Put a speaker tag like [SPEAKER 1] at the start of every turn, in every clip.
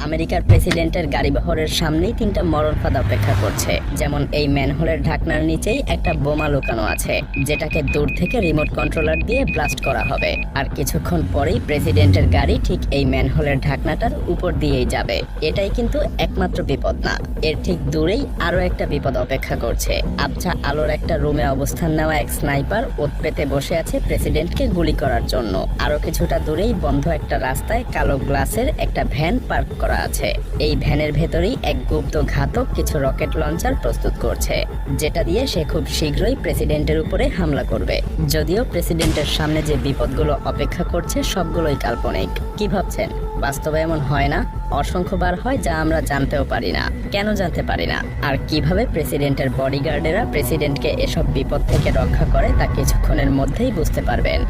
[SPEAKER 1] আমেরিকার প্রেসিডেন্টের গাড়িবহরের সামনেই তিনটা মরণ ফাঁদ অপেক্ষা করছে। যেমন এই ম্যানহোলের ঢাকনার নিচেই একটা বোমা লুকানো আছে, যেটাকে দূর থেকে রিমোট কন্ট্রোলার দিয়ে ব্লাস্ট করা হবে। আর কিছুক্ষণ পরেই প্রেসিডেন্টের গাড়ি ঠিক এই ম্যানহোলের ঢাকনাটার উপর দিয়েই যাবে। এটাই কিন্তু একমাত্র বিপদ না, এর ঠিক দূরেই আরো একটা বিপদ অপেক্ষা করছে। আবছা আলোর একটা রুমে অবস্থান নেওয়া এক স্নাইপার ওত পেতে বসে আছে প্রেসিডেন্টকে গুলি করার জন্য। আরো কিছুটা দূরেই বন্ধ একটা রাস্তায় কালো গ্লাসের একটা ভ্যান পার্ক করা আছে। এই ভ্যানের ভেতরেই এক গুপ্ত ঘাতক কিছু রকেট লঞ্চার প্রস্তুত করছে, যেটা দিয়ে সে খুব শীঘ্রই প্রেসিডেন্টের উপরে হামলা করবে। যদিও প্রেসিডেন্টের সামনে যে বিপদগুলো অপেক্ষা করছে সবগুলোই কাল্পনিক। কি ভাবছেন, বাস্তবে এমন হয় না? অসংখ্যবার হয়, যা আমরা জানতেও পারি না। কেন জানতে পারি না? আর কিভাবে প্রেসিডেন্টের বডিগার্ডেরা প্রেসিডেন্টকে এসব বিপদ থেকে রক্ষা করে তা কিছুক্ষণের মধ্যেই বুঝতে পারবেন।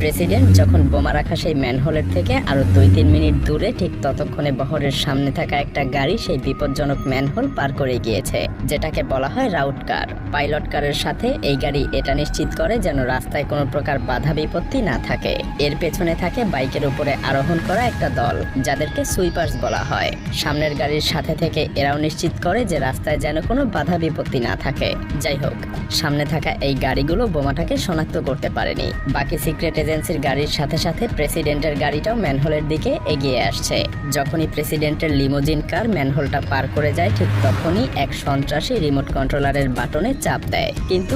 [SPEAKER 1] প্রেসিডেন্ট যখন বোমা রাখা সেই ম্যানহোলের থেকে আরো 2-3 মিনিট দূরে, ঠিক ততক্ষণে বহরের সামনে থাকা একটা গাড়ি সেই বিপজ্জনক ম্যানহোল পার করে গিয়েছে, যেটাকে বলা হয় রাউট কার। পাইলট কারের সাথে এই গাড়ি এটা নিশ্চিত করে যেন রাস্তায় কোনো প্রকার বাধা বিপত্তি না থাকে। এর পেছনে থাকে বাইকের উপরে আরোহণ করা একটা দল, যাদেরকে সুইপার্স বলা হয়। সামনের গাড়ির সাথে থেকে এরাও নিশ্চিত করে যে রাস্তায় যেন কোনো বাধা বিপত্তি না থাকে। যাই হোক, সামনে থাকা এই গাড়িগুলো বোমাটাকে শনাক্ত করতে পারেনি। বাকি সিক্রেট এজেন্সির গাড়ির সাথে সাথে প্রেসিডেন্টের গাড়িটাও ম্যানহোলের দিকে এগিয়ে আসছে। যখনই প্রেসিডেন্টের লিমোজিন কার ম্যানহোলটা পার করে যায়, ঠিক তখনই এক সন্ত্রাসী রিমোট কন্ট্রোলারের বাটনে চাপ দেয়। কিন্তু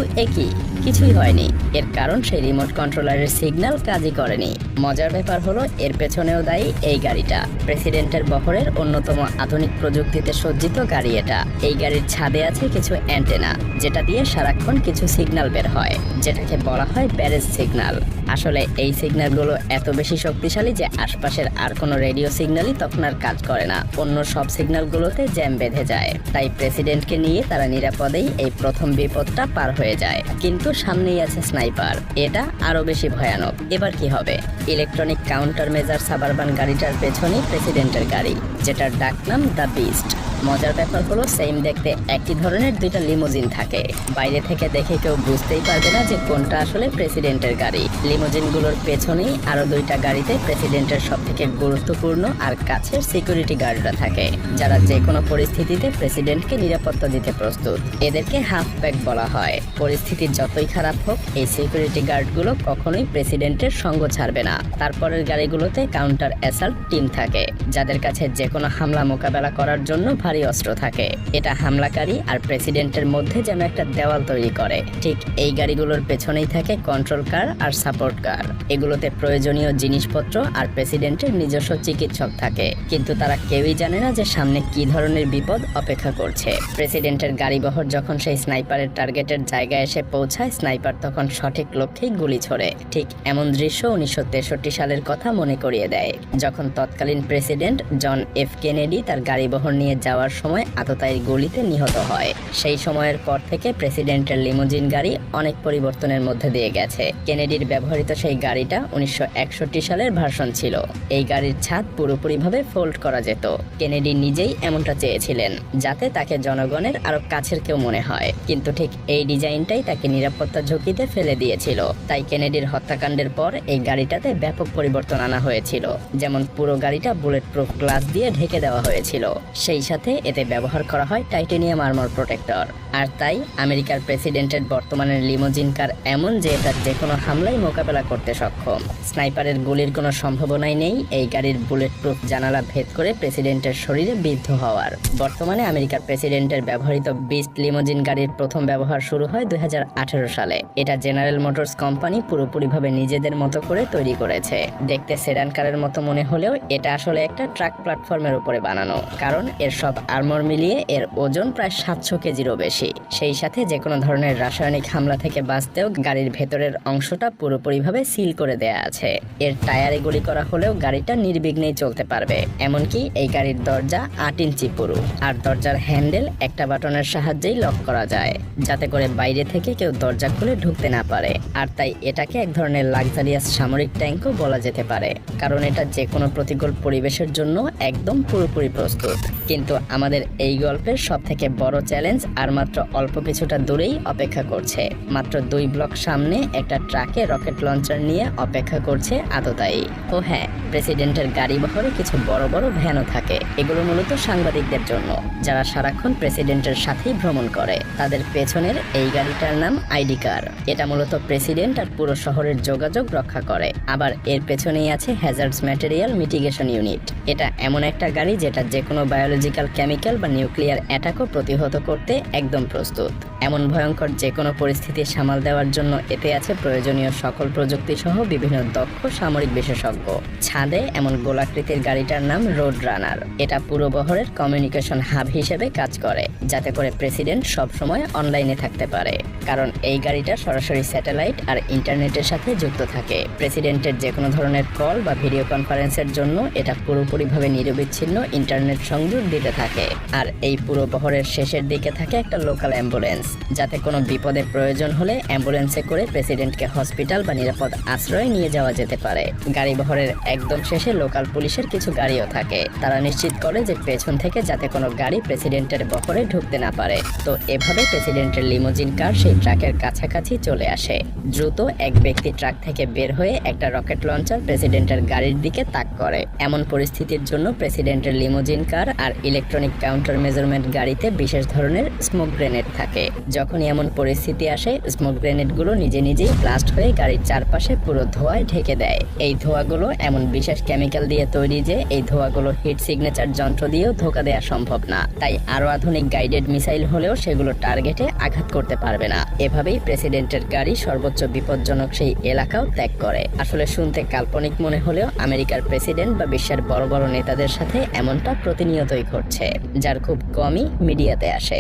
[SPEAKER 1] কিছুই হয়নি। এর কারণ সেই রিমোট কন্ট্রোলারের সিগন্যাল কাজই করেনি। মজার ব্যাপার হলো, এর পেছনেও দায়ী এই গাড়িটা। প্রেসিডেন্টের বহরের অন্যতম আধুনিক প্রযুক্তিতে সজ্জিত গাড়ি এটা। এই গাড়ির ছাদে আছে কিছু অ্যান্টেনা, যেটা দিয়ে সারাক্ষণ কিছু সিগন্যাল বের হয়, যেটাকে বলা হয় ব্যারেজ সিগন্যাল। আসলে এই সিগন্যালগুলো এত বেশি শক্তিশালী যে আশপাশের আর কোনো রেডিও সিগন্যালই তখন আর কাজ করে না। অন্য সব সিগন্যালগুলোতে জ্যাম বেঁধে যায়। তাই প্রেসিডেন্টকে নিয়ে তারা নিরাপদেই এই প্রথম বিপদটা পার হয়ে যায়। কিন্তু সামনেই আছে স্নাইপার, এটা আরো বেশি ভয়ানক। এবার কি হবে? ইলেকট্রনিক কাউন্টার মেজার সাবারবান গাড়িটার পেছনেই প্রেসিডেন্টের গাড়ি, যেটার ডাকনাম দ্য বিস্ট। মজার ব্যাপার হলো, সেম দেখতে একই ধরনের দুইটা লিমোজিন থাকে। বাইরে থেকে দেখে কেউ বুঝতেই পারবে না যে কোনটা আসলে প্রেসিডেন্টের গাড়ি। লিমোজিনগুলোর পেছনেই আরো দুইটা গাড়িতে প্রেসিডেন্টের সবথেকে গুরুত্বপূর্ণ আর কাছের সিকিউরিটি গার্ডরা থাকে, যারা যে কোনো পরিস্থিতিতে প্রেসিডেন্টকে নিরাপত্তা দিতে প্রস্তুত। এদেরকে হাফ প্যাক বলা হয়। পরিস্থিতি যতই খারাপ হোক, এই সিকিউরিটি গার্ডগুলো কখনোই প্রেসিডেন্টের সঙ্গ ছাড়বে না। তারপরের গাড়িগুলোতে কাউন্টার অ্যাসাল্ট টিম থাকে, যাদের কাছে যে কোনো হামলা মোকাবেলা করার জন্য ভারী অস্ত্র থাকে। এটা হামলাকারী আর প্রেসিডেন্টের মধ্যে যেন একটা দেওয়াল তৈরি করে। ঠিক এই গাড়িগুলোর পেছনেই থাকে কন্ট্রোল কার আর সাপোর্ট কার। এগুলোতে প্রয়োজনীয় জিনিসপত্র আর প্রেসিডেন্টের নিজস্ব চিকিৎসক থাকে, কিন্তু তারা কেউই জানে না যে সামনে কি ধরনের বিপদ অপেক্ষা করছে। প্রেসিডেন্টের গাড়িবহর যখন সেই স্নাইপারের টার্গেটের জায়গায় এসে পৌঁছায়, স্নাইপার তখন সঠিক লক্ষ্যেই গুলি ছোড়ে। ঠিক এমন দৃশ্য 1963 সালের কথা মনে করিয়ে দেয়, যখন তৎকালীন প্রেসিডেন্ট জন এফ কেনেডি তার গাড়িবহর নিয়ে যাওয়ার সময় আততায়ীর গুলিতে নিহত হয়। সেই সময়ের পর থেকে প্রেসিডেন্টের লিমোজিন গাড়ি অনেক পরিবর্তনের মধ্যে দিয়ে গেছে। কেনেডির ব্যবহৃত সেই গাড়িটা 1961 সালের ভার্সন ছিল। এই গাড়ির ছাদ পুরোপুরিভাবে ফোল্ড করা যেত। কেনেডি নিজেই এমনটা চেয়েছিলেন, যাতে তাকে জনগণের আরো কাছের কেউ মনে হয়। কিন্তু ঠিক এই ডিজাইনটাই তাকে নিরাপত্তা ঝুঁকিতে ফেলে দিয়েছিল। তাই কেনেডির হত্যাকাণ্ডের পর এই গাড়িটাতে ব্যাপক পরিবর্তন আনা হয়েছিল। যেমন পুরো গাড়িটা বুলেট প্রুফ গ্লাস দিয়ে ঢেকে দেওয়া হয়েছিল, সেই সাথে এতে ব্যবহার করা হয় টাইটেনিয়াম আর্মর প্রোটেক্টর। আর তাই আমেরিকার প্রেসিডেন্টের বর্তমানের লিমোজিন কার এমন যে এটা যে কোনো হামলাই মোকাবেলা করতে সক্ষম। স্নাইপারের গুলির কোনো সম্ভাবনাই নেই এই গাড়ির বুলেট প্রুফ জানালা ভেদ করে প্রেসিডেন্টের শরীরে বিদ্ধ হওয়ার। বর্তমানে আমেরিকার প্রেসিডেন্টের ব্যবহৃত বিস্ট লিমোজিন গাড়ির প্রথম ব্যবহার শুরু হয় 2018 সালে। এটা জেনারেল মোটরস কোম্পানি পুরোপুরিভাবে নিজেদের মতো করে তৈরি করেছে। দেখতে সেডান কারের মতো মনে হলেও এটা আসলে একটা ট্রাক প্ল্যাটফর্মের উপরে বানানো, কারণ এর সব আর্মর মিলিয়ে এর ওজন প্রায় 700 কেজিরও বেশি। সেই সাথে যে কোনো ধরনের রাসায়নিক হামলা থেকে বাঁচতেও গাড়ির ভেতরের অংশটা পুরোপুরিভাবে সিল করে দেয়া আছে। এর টায়ারে গুলি করা হলেও গাড়িটা নির্বিঘ্নেই চলতে পারবে। এমনকি এই গাড়ির দরজা 8 ইঞ্চি পুরু, আর দরজার হ্যান্ডেল একটা বাটনের সাহায্যেই লক করা যায়, যাতে করে বাইরে থেকে কেউ দরজা খুলে ঢুকতে না পারে। আর তাই এটাকে এক ধরনের লাক্সারিয়াস সামরিক ট্যাঙ্কও বলা যেতে পারে, কারণ এটা যে কোনো প্রতিকূল পরিবেশের জন্য একদম পুরোপুরি প্রস্তুত। কিন্তু আমাদের এই গল্পের সবথেকে বড় চ্যালেঞ্জ আর মাত্র অল্প কিছুটা দূরেই অপেক্ষা করছে। মাত্র 2 ব্লক সামনে একটা ট্রাকে রকেট লঞ্চার নিয়ে অপেক্ষা করছে আততায়ী। ও হ্যাঁ, প্রেসিডেন্টের গাড়ি বহরে কিছু বড় বড় ভ্যানও থাকে। এগুলো মূলত সাংবাদিকদের জন্য, যারা সারাক্ষণ প্রেসিডেন্টের সাথেই ভ্রমণ করে। তাদের পেছনের এই গাড়িটার নাম আইডি কার। এটা মূলত প্রেসিডেন্ট আর পুরো শহরের যোগাযোগ রক্ষা করে। আবার এর পেছনেই আছে হ্যাজার্ডস ম্যাটেরিয়াল মিটিগেশন ইউনিট। এটা এমন একটা গাড়ি যেটা যে কোনো বায়োলজিক্যাল, কেমিক্যাল বা নিউক্লিয়ার অ্যাটাকও প্রতিহত করতে একদম প্রস্তুত। এমন ভয়ঙ্কর যে কোনো পরিস্থিতি সামাল দেওয়ার জন্য এতে আছে প্রয়োজনীয় সকল প্রযুক্তি সহ বিভিন্ন দক্ষ সামরিক বিশেষজ্ঞ। ছাদে এমন গোলাকৃতির গাড়িটার নাম রোড রানার। এটা পুরো বহরের কমিউনিকেশন হাব হিসেবে কাজ করে, যাতে করে প্রেসিডেন্ট সবসময় অনলাইনে থাকতে পারে। কারণ এই গাড়িটা সরাসরি স্যাটেলাইট আর ইন্টারনেটের সাথে যুক্ত থাকে। প্রেসিডেন্টের যে কোনো ধরনের কল বা ভিডিও কনফারেন্সের জন্য এটা পুরোপুরিভাবে নিরবিচ্ছিন্ন ইন্টারনেট সংযোগ দিতে থাকে। আর এই পুরো বহরের শেষের দিকে থাকে একটা লোকাল অ্যাম্বুলেন্স, যাতে কোনো বিপদের প্রয়োজন হলে অ্যাম্বুলেন্সে করে প্রেসিডেন্টকে হসপিটাল বা নিরাপদ আশ্রয়ে নিয়ে যাওয়া যেতে পারে। গাড়ি বহরের একদম শেষে লোকাল পুলিশের কিছু গাড়িও থাকে। তারা নিশ্চিত করে যে পেছন থেকে যাতে কোনো গাড়ি প্রেসিডেন্টের বহরে ঢুকতে না পারে। তো এভাবে প্রেসিডেন্টের লিমোজিন কার সেই ট্রাকের কাছাকাছি চলে আসে। দ্রুত এক ব্যক্তি ট্রাক থেকে বের হয়ে একটা রকেট লঞ্চার প্রেসিডেন্টের গাড়ির দিকে তাক করে। এমন পরিস্থিতির জন্য প্রেসিডেন্টের লিমোজিন কার আর ইলেকট্রনিক কাউন্টার মেজারমেন্ট গাড়িতে বিশেষ ধরনের স্মোক গ্রেনেড থাকে। যখনই এমন পরিস্থিতি আসে, স্মোক গ্রেনেডগুলো নিজে নিজেই ব্লাস্ট হয়ে গাড়ির চারপাশে পুরো ধোঁয়ায় ঢেকে দেয়। এই ধোঁয়াগুলো এমন বিশেষ কেমিক্যাল দিয়ে তৈরি যে এই ধোঁয়াগুলো হিট সিগনেচার যন্ত্র দিয়েও ধোঁকা দেওয়া সম্ভব না। তাই আরো আধুনিক গাইডেড মিসাইল হলেও সেগুলো টার্গেটে আঘাত করতে পারবে না। এভাবেই প্রেসিডেন্টের গাড়ি সর্বোচ্চ বিপজ্জনক সেই এলাকাও ত্যাগ করে। আসলে শুনতে কাল্পনিক মনে হলেও আমেরিকার প্রেসিডেন্ট বা বিশ্বের বড় বড় নেতাদের সাথে এমনটা প্রতিনিয়তই ঘটছে, যার খুব কমই মিডিয়াতে আসে।